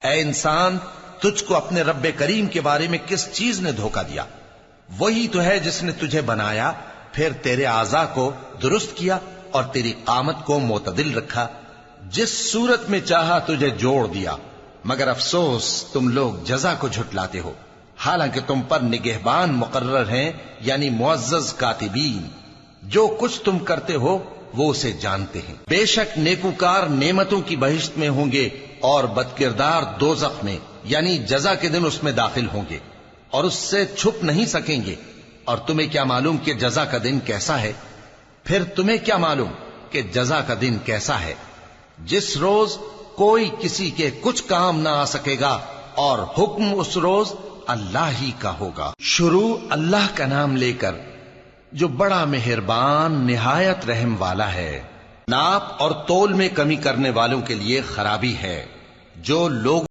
اے انسان، تجھ کو اپنے رب کریم کے بارے میں کس چیز نے دھوکہ دیا؟ وہی تو ہے جس نے تجھے بنایا، پھر تیرے اعضاء کو درست کیا اور تیری قامت کو معتدل رکھا، جس صورت میں چاہا تجھے جوڑ دیا۔ مگر افسوس تم لوگ جزا کو جھٹلاتے ہو، حالانکہ تم پر نگہبان مقرر ہیں، یعنی معزز کاتبین۔ جو کچھ تم کرتے ہو وہ اسے جانتے ہیں۔ بے شک نیکوکار نعمتوں کی بہشت میں ہوں گے اور بدکردار دوزخ میں، یعنی جزا کے دن اس میں داخل ہوں گے اور اس سے چھپ نہیں سکیں گے۔ اور تمہیں کیا معلوم کہ جزا کا دن کیسا ہے؟ پھر تمہیں کیا معلوم کہ جزا کا دن کیسا ہے؟ جس روز کوئی کسی کے کچھ کام نہ آ سکے گا اور حکم اس روز اللہ ہی کا ہوگا۔ شروع اللہ کا نام لے کر جو بڑا مہربان نہایت رحم والا ہے۔ ناپ اور تول میں کمی کرنے والوں کے لیے خرابی ہے، جو لوگ